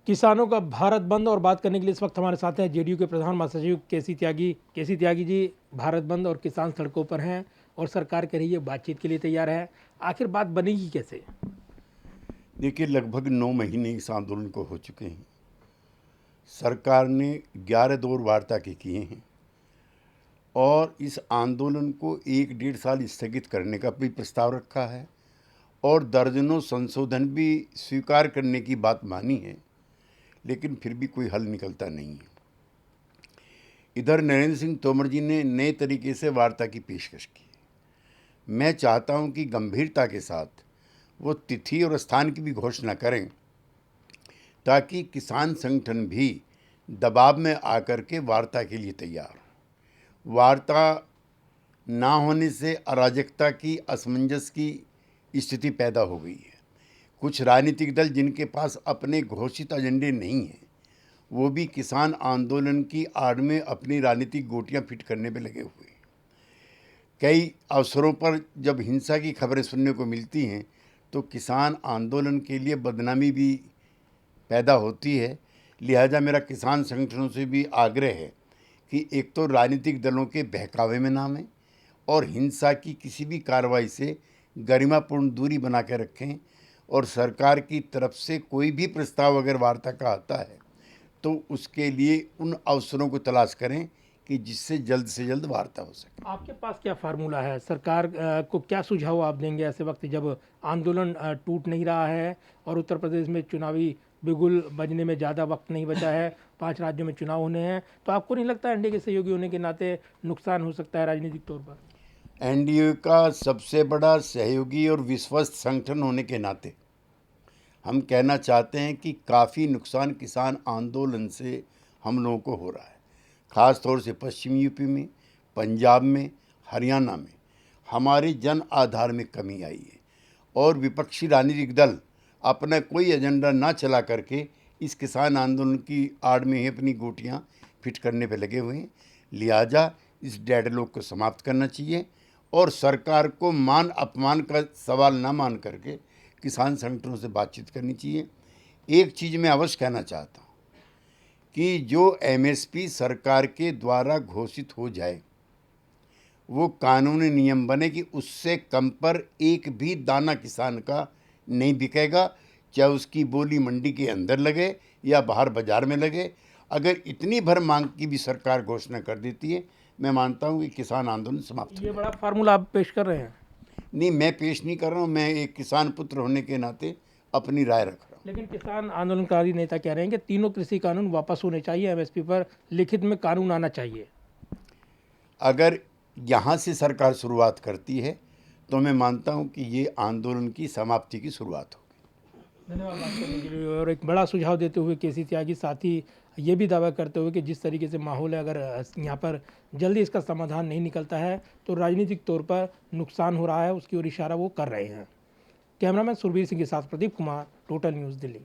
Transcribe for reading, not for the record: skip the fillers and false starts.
किसानों का भारत बंद और बात करने के लिए इस वक्त हमारे साथ हैं जेडीयू के प्रधान महासचिव केसी त्यागी। केसी त्यागी जी, भारत बंद और किसान सड़कों पर हैं और सरकार कह रही है बातचीत के लिए तैयार है, आखिर बात बनेगी कैसे? देखिए, लगभग 9 महीने इस आंदोलन को हो चुके हैं। सरकार ने 11 दौर वार्ता के किए हैं और इस आंदोलन को 1-1.5 साल स्थगित करने का भी प्रस्ताव रखा है और दर्जनों संशोधन भी स्वीकार करने की बात मानी है, लेकिन फिर भी कोई हल निकलता नहीं है। इधर नरेंद्र सिंह तोमर जी ने नए तरीके से वार्ता की पेशकश की। मैं चाहता हूं कि गंभीरता के साथ वो तिथि और स्थान की भी घोषणा करें, ताकि किसान संगठन भी दबाव में आकर के वार्ता के लिए तैयार हों। वार्ता ना होने से अराजकता की, असमंजस की स्थिति पैदा हो गई है। कुछ राजनीतिक दल जिनके पास अपने घोषित एजेंडे नहीं हैं, वो भी किसान आंदोलन की आड़ में अपनी राजनीतिक गोटियां फिट करने पे लगे हुए हैं। कई अवसरों पर जब हिंसा की खबरें सुनने को मिलती हैं तो किसान आंदोलन के लिए बदनामी भी पैदा होती है। लिहाजा मेरा किसान संगठनों से भी आग्रह है कि एक तो राजनीतिक दलों के बहकावे में ना आएं और हिंसा की किसी भी कार्रवाई से गरिमापूर्ण दूरी बना के रखें, और सरकार की तरफ से कोई भी प्रस्ताव अगर वार्ता का आता है तो उसके लिए उन अवसरों को तलाश करें कि जिससे जल्द से जल्द वार्ता हो सके। आपके पास क्या फार्मूला है? सरकार को क्या सुझाव आप देंगे ऐसे वक्त जब आंदोलन टूट नहीं रहा है और उत्तर प्रदेश में चुनावी बिगुल बजने में ज़्यादा वक्त नहीं बचा है, 5 राज्यों में चुनाव होने हैं, तो आपको नहीं लगता एनडीए के सहयोगी होने के नाते नुकसान हो सकता है राजनीतिक तौर पर? एनडीए का सबसे बड़ा सहयोगी और विश्वस्त संगठन होने के नाते हम कहना चाहते हैं कि काफ़ी नुकसान किसान आंदोलन से हम लोगों को हो रहा है। ख़ास तौर से पश्चिम यूपी में, पंजाब में, हरियाणा में हमारे जन आधार में कमी आई है और विपक्षी राजनीतिक दल अपना कोई एजेंडा ना चला करके इस किसान आंदोलन की आड़ में ही अपनी गोटियां फिट करने पे लगे हुए हैं। लिहाजा इस डेडलॉक को समाप्त करना चाहिए और सरकार को मान अपमान का सवाल ना मान करके किसान संगठनों से बातचीत करनी चाहिए। एक चीज़ मैं अवश्य कहना चाहता हूँ कि जो एमएसपी सरकार के द्वारा घोषित हो जाए वो कानूनी नियम बने कि उससे कम पर एक भी दाना किसान का नहीं बिकेगा, चाहे उसकी बोली मंडी के अंदर लगे या बाहर बाजार में लगे। अगर इतनी भर मांग की भी सरकार घोषणा कर देती है, मैं मानता हूँ कि किसान आंदोलन समाप्त हो ये बड़ा फार्मूला आप पेश कर रहे हैं? नहीं, मैं पेश नहीं कर रहा हूँ, मैं एक किसान पुत्र होने के नाते अपनी राय रख रहा हूँ। लेकिन किसान आंदोलनकारी नेता कह रहे हैं कि तीनों कृषि कानून वापस होने चाहिए, एमएसपी पर लिखित में कानून आना चाहिए। अगर यहाँ से सरकार शुरुआत करती है तो मैं मानता हूँ कि ये आंदोलन की समाप्ति की शुरुआत होगी। धन्यवाद बात करने के लिए। और एक बड़ा सुझाव देते हुए केसी त्यागी साथ ही ये भी दावा करते हुए कि जिस तरीके से माहौल है, अगर यहाँ पर जल्दी इसका समाधान नहीं निकलता है तो राजनीतिक तौर पर नुकसान हो रहा है, उसकी ओर इशारा वो कर रहे हैं। कैमरामैन सुरवीर सिंह के साथ प्रदीप कुमार, टोटल न्यूज़, दिल्ली।